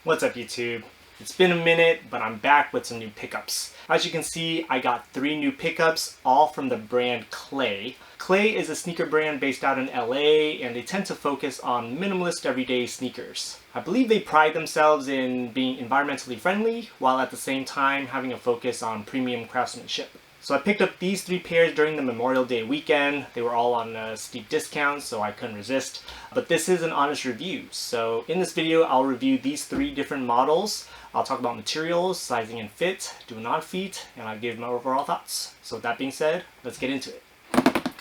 What's up YouTube? It's been a minute, but I'm back with some new pickups. As you can see, I got 3 new pickups, all from the brand CLAE. CLAE is a sneaker brand based out in LA, and they tend to focus on minimalist everyday sneakers. I believe they pride themselves in being environmentally friendly, while at the same time having a focus on premium craftsmanship. So I picked up these 3 pairs during the Memorial Day weekend. They were all on a steep discount, so I couldn't resist. But this is an honest review. So in this video, I'll review these 3 different models. I'll talk about materials, sizing and fit, do not feet, and I'll give my overall thoughts. So with that being said, let's get into it.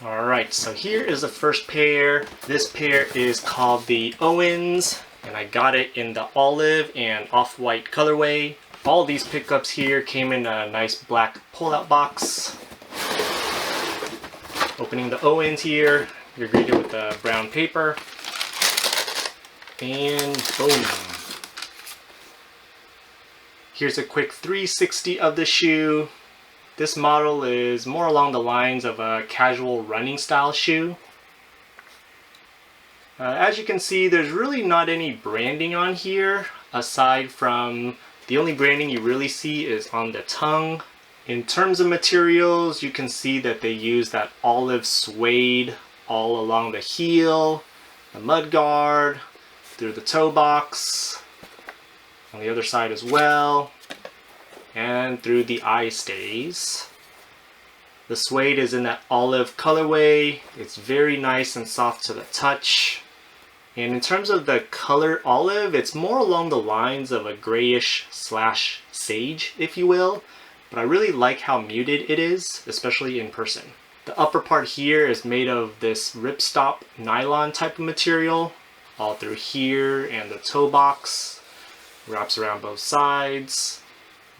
Alright, so here is the first pair. This pair is called the Owens, and I got it in the olive and off-white colorway. All these pickups here came in a nice black pull-out box. Opening the Owens here, you're greeted with the brown paper. And boom. Here's a quick 360 of the shoe. This model is more along the lines of a casual running style shoe. As you can see, there's really not any branding on here, aside from the only branding you really see is on the tongue. In terms of materials, you can see that they use that olive suede all along the heel, the mud guard, through the toe box, on the other side as well, and through the eye stays. The suede is in that olive colorway. It's very nice and soft to the touch. And in terms of the color olive, it's more along the lines of a grayish slash sage, if you will. But I really like how muted it is, especially in person. The upper part here is made of this ripstop nylon type of material, all through here and the toe box. Wraps around both sides.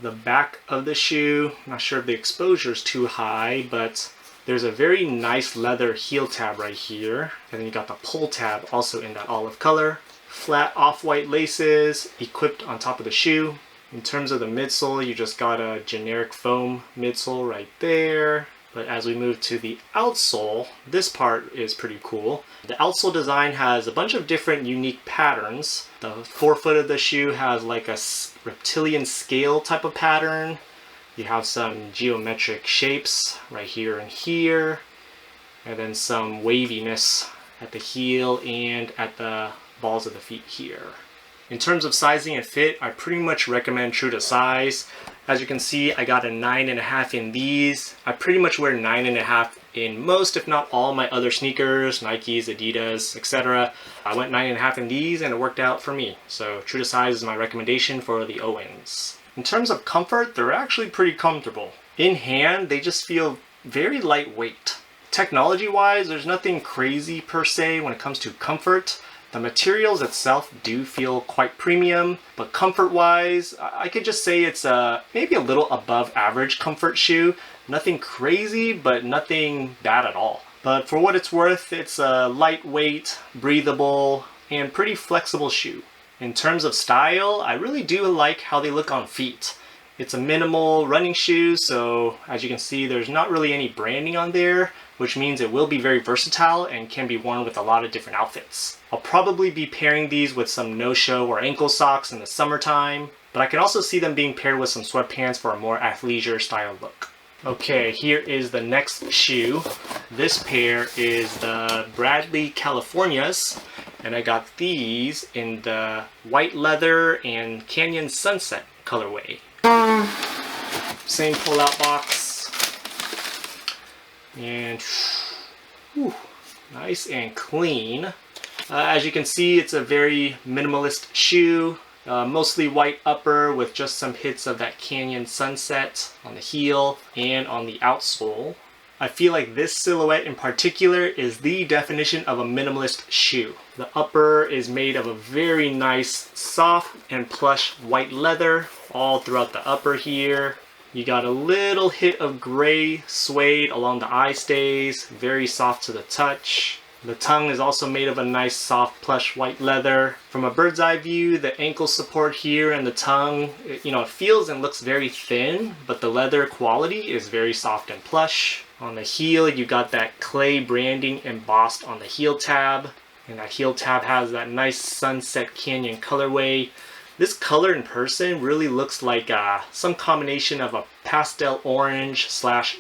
The back of the shoe, not sure if the exposure is too high, but there's a very nice leather heel tab right here. And then you got the pull tab also in that olive color. Flat off-white laces equipped on top of the shoe. In terms of the midsole, you just got a generic foam midsole right there. But as we move to the outsole, this part is pretty cool. The outsole design has a bunch of different unique patterns. The forefoot of the shoe has like a reptilian scale type of pattern. You have some geometric shapes right here and here. And then some waviness at the heel and at the balls of the feet here. In terms of sizing and fit, I pretty much recommend true to size. As you can see, I got a 9.5 in these. I pretty much wear 9.5 in most, if not all, my other sneakers, Nikes, Adidas, etc. I went 9.5 in these and it worked out for me. So true to size is my recommendation for the Owens. In terms of comfort, they're actually pretty comfortable. In hand, they just feel very lightweight. Technology-wise, there's nothing crazy per se when it comes to comfort. The materials itself do feel quite premium, but comfort-wise, I could just say it's maybe a little above average comfort shoe. Nothing crazy, but nothing bad at all. But for what it's worth, it's a lightweight, breathable, and pretty flexible shoe. In terms of style, I really do like how they look on feet. It's a minimal running shoe, so as you can see, there's not really any branding on there, which means it will be very versatile and can be worn with a lot of different outfits. I'll probably be pairing these with some no-show or ankle socks in the summertime, but I can also see them being paired with some sweatpants for a more athleisure style look. Okay, here is the next shoe. This pair is the Bradley Californias, and I got these in the white leather and Canyon Sunset colorway. Same pull-out box. And whew, nice and clean. As you can see, it's a very minimalist shoe. Mostly white upper with just some hits of that Canyon Sunset on the heel and on the outsole. I feel like this silhouette in particular is the definition of a minimalist shoe. The upper is made of a very nice, soft and plush white leather all throughout the upper here. You got a little hit of gray suede along the eye stays, very soft to the touch. The tongue is also made of a nice soft plush white leather. From a bird's eye view, the ankle support here and the tongue, it feels and looks very thin, but the leather quality is very soft and plush. On the heel, you got that CLAE branding embossed on the heel tab. And that heel tab has that nice Sunset Canyon colorway This color in person really looks like some combination of a pastel orange slash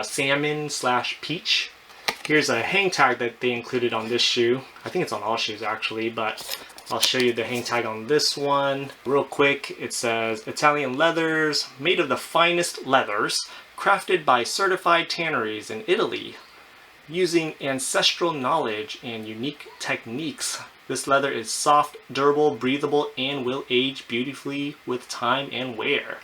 salmon slash peach. Here's a hang tag that they included on this shoe. I think it's on all shoes actually, but I'll show you the hang tag on this one. Real quick, it says Italian leathers, made of the finest leathers, crafted by certified tanneries in Italy, using ancestral knowledge and unique techniques. This leather is soft, durable, breathable, and will age beautifully with time and wear.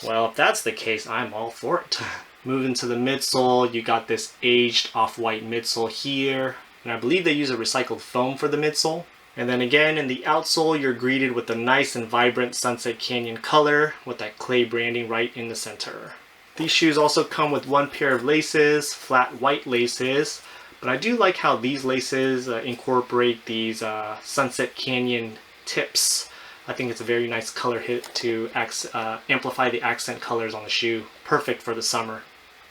Well, if that's the case, I'm all for it. Moving to the midsole, you got this aged off-white midsole here. And I believe they use a recycled foam for the midsole. And then again, in the outsole, you're greeted with a nice and vibrant Sunset Canyon color with that CLAE branding right in the center. These shoes also come with one pair of laces, flat white laces. But I do like how these laces incorporate these Sunset Canyon tips. I think it's a very nice color hit to amplify the accent colors on the shoe. Perfect for the summer.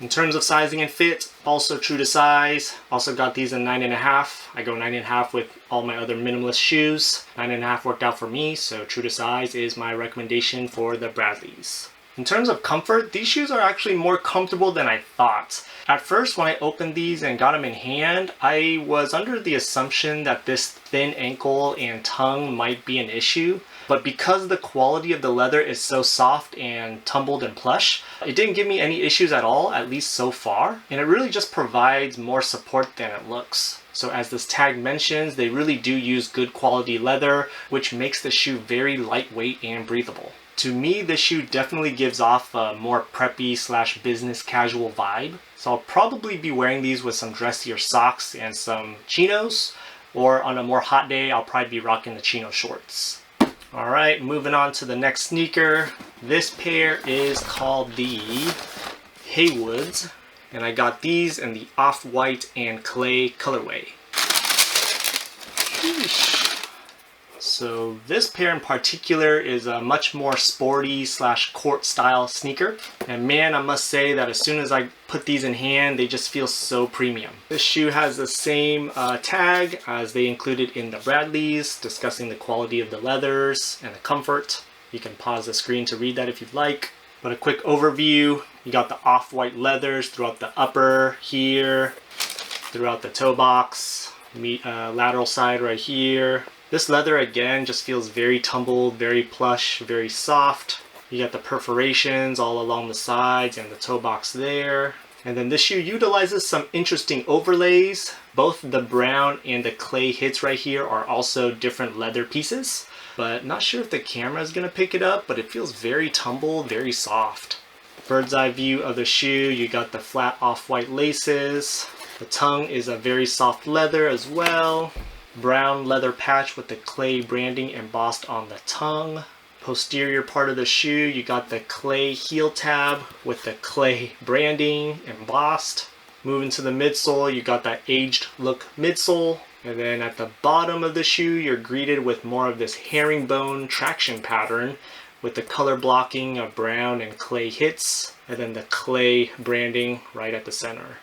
In terms of sizing and fit, also true to size. Also got these in 9.5. I go 9.5 with all my other minimalist shoes. 9.5 worked out for me, so true to size is my recommendation for the Bradleys. In terms of comfort, these shoes are actually more comfortable than I thought. At first, when I opened these and got them in hand, I was under the assumption that this thin ankle and tongue might be an issue. But because the quality of the leather is so soft and tumbled and plush, it didn't give me any issues at all, at least so far. And it really just provides more support than it looks. So as this tag mentions, they really do use good quality leather, which makes the shoe very lightweight and breathable. To me, this shoe definitely gives off a more preppy slash business casual vibe. So I'll probably be wearing these with some dressier socks and some chinos. Or on a more hot day, I'll probably be rocking the chino shorts. Alright, moving on to the next sneaker. This pair is called the Haywoods, and I got these in the off-white and clay colorway. Sheesh. So this pair in particular is a much more sporty slash court style sneaker. And man, I must say that as soon as I put these in hand, they just feel so premium. This shoe has the same tag as they included in the Bradleys, discussing the quality of the leathers and the comfort. You can pause the screen to read that if you'd like. But a quick overview, you got the off-white leathers throughout the upper here, throughout the toe box, lateral side right here. This leather again just feels very tumbled, very plush, very soft. You got the perforations all along the sides and the toe box there. And then this shoe utilizes some interesting overlays. Both the brown and the clay hits right here are also different leather pieces. But not sure if the camera is going to pick it up, but it feels very tumbled, very soft. Bird's eye view of the shoe, you got the flat off-white laces. The tongue is a very soft leather as well. Brown leather patch with the clay branding embossed on the tongue. Posterior part of the shoe, you got the clay heel tab with the clay branding embossed. Moving to the midsole, you got that aged look midsole. And then at the bottom of the shoe, you're greeted with more of this herringbone traction pattern with the color blocking of brown and clay hits, and then the clay branding right at the center.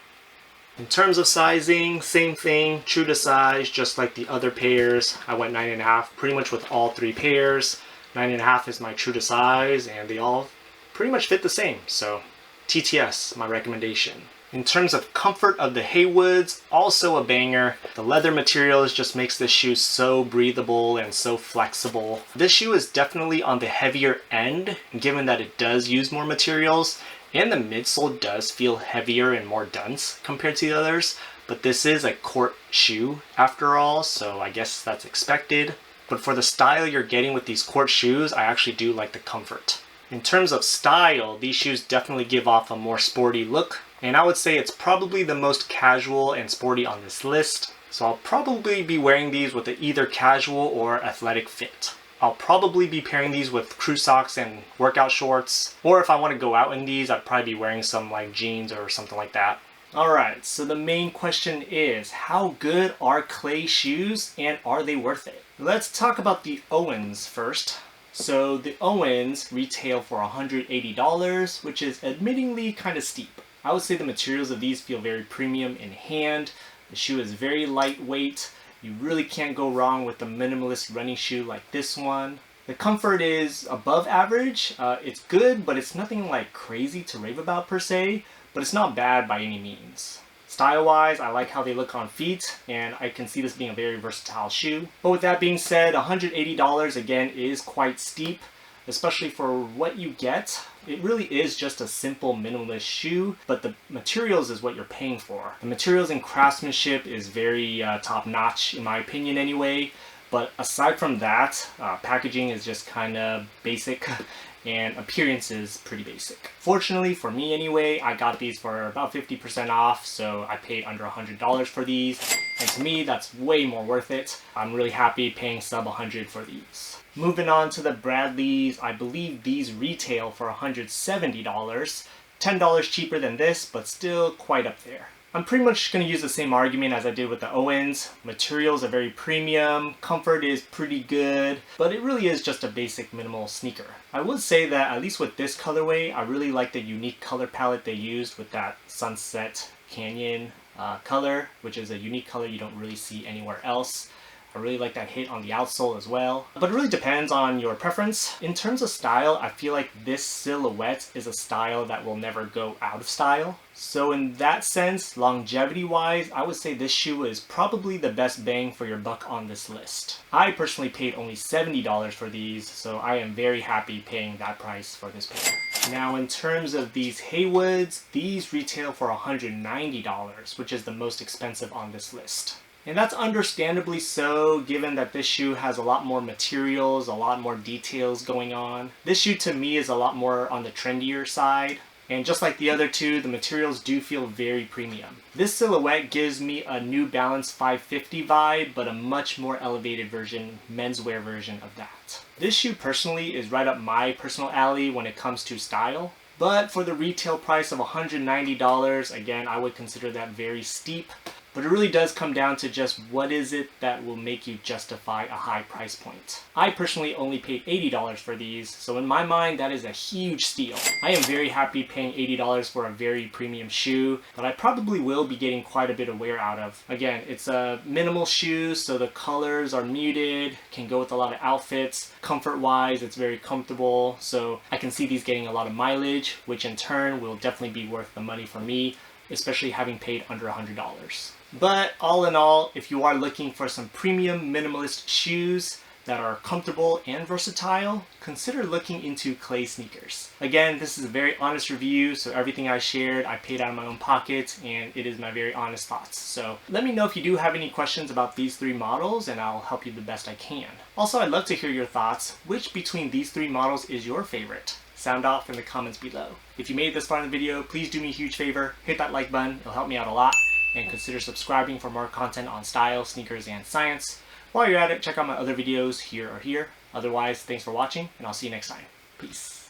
In terms of sizing, same thing, true to size, just like the other pairs. I went 9.5 pretty much with all three pairs. 9.5 is my true to size, and they all pretty much fit the same. So TTS, my recommendation. In terms of comfort of the Haywoods, also a banger. The leather materials just makes this shoe so breathable and so flexible. This shoe is definitely on the heavier end, given that it does use more materials. And the midsole does feel heavier and more dense compared to the others, but this is a court shoe after all, so I guess that's expected. But for the style you're getting with these court shoes, I actually do like the comfort. In terms of style, these shoes definitely give off a more sporty look, and I would say it's probably the most casual and sporty on this list, so I'll probably be wearing these with an either casual or athletic fit. I'll probably be pairing these with crew socks and workout shorts. Or if I want to go out in these, I'd probably be wearing some like jeans or something like that. Alright, so the main question is, how good are clay shoes and are they worth it? Let's talk about the Owens first. So the Owens retail for $180, which is admittingly kind of steep. I would say the materials of these feel very premium in hand. The shoe is very lightweight. You really can't go wrong with a minimalist running shoe like this one. The comfort is above average. It's good, but it's nothing like crazy to rave about per se, but it's not bad by any means. Style-wise, I like how they look on feet, and I can see this being a very versatile shoe. But with that being said, $180 again is quite steep, especially for what you get. It really is just a simple minimalist shoe, but the materials is what you're paying for. The materials and craftsmanship is very top-notch in my opinion anyway, but aside from that, packaging is just kind of basic and appearance is pretty basic. Fortunately for me anyway, I got these for about 50% off, so I paid under $100 for these, and to me that's way more worth it. I'm really happy paying sub $100 for these. Moving on to the Bradleys, I believe these retail for $170, $10 cheaper than this, but still quite up there. I'm pretty much going to use the same argument as I did with the Owens. Materials are very premium, comfort is pretty good, but it really is just a basic minimal sneaker. I would say that at least with this colorway, I really like the unique color palette they used with that Sunset Canyon color, which is a unique color you don't really see anywhere else. I really like that hit on the outsole as well. But it really depends on your preference. In terms of style, I feel like this silhouette is a style that will never go out of style. So in that sense, longevity-wise, I would say this shoe is probably the best bang for your buck on this list. I personally paid only $70 for these, so I am very happy paying that price for this pair. Now in terms of these Haywoods, these retail for $190, which is the most expensive on this list. And that's understandably so, given that this shoe has a lot more materials, a lot more details going on. This shoe to me is a lot more on the trendier side. And just like the other two, the materials do feel very premium. This silhouette gives me a New Balance 550 vibe, but a much more elevated version, menswear version of that. This shoe personally is right up my personal alley when it comes to style. But for the retail price of $190, again, I would consider that very steep. But it really does come down to just what is it that will make you justify a high price point. I personally only paid $80 for these, so in my mind that is a huge steal. I am very happy paying $80 for a very premium shoe that I probably will be getting quite a bit of wear out of. Again, it's a minimal shoe, so the colors are muted, can go with a lot of outfits. Comfort-wise, it's very comfortable, so I can see these getting a lot of mileage, which in turn will definitely be worth the money for me, especially having paid under $100. But all in all, if you are looking for some premium minimalist shoes that are comfortable and versatile, consider looking into CLAE sneakers. Again, this is a very honest review, so everything I shared, I paid out of my own pocket, and it is my very honest thoughts. So let me know if you do have any questions about these three models, and I'll help you the best I can. Also, I'd love to hear your thoughts. Which between these three models is your favorite? Sound off in the comments below. If you made it this far in the video, please do me a huge favor, hit that like button, it'll help me out a lot, and consider subscribing for more content on style, sneakers, and science. While you're at it, check out my other videos here or here. Otherwise, thanks for watching, and I'll see you next time. Peace.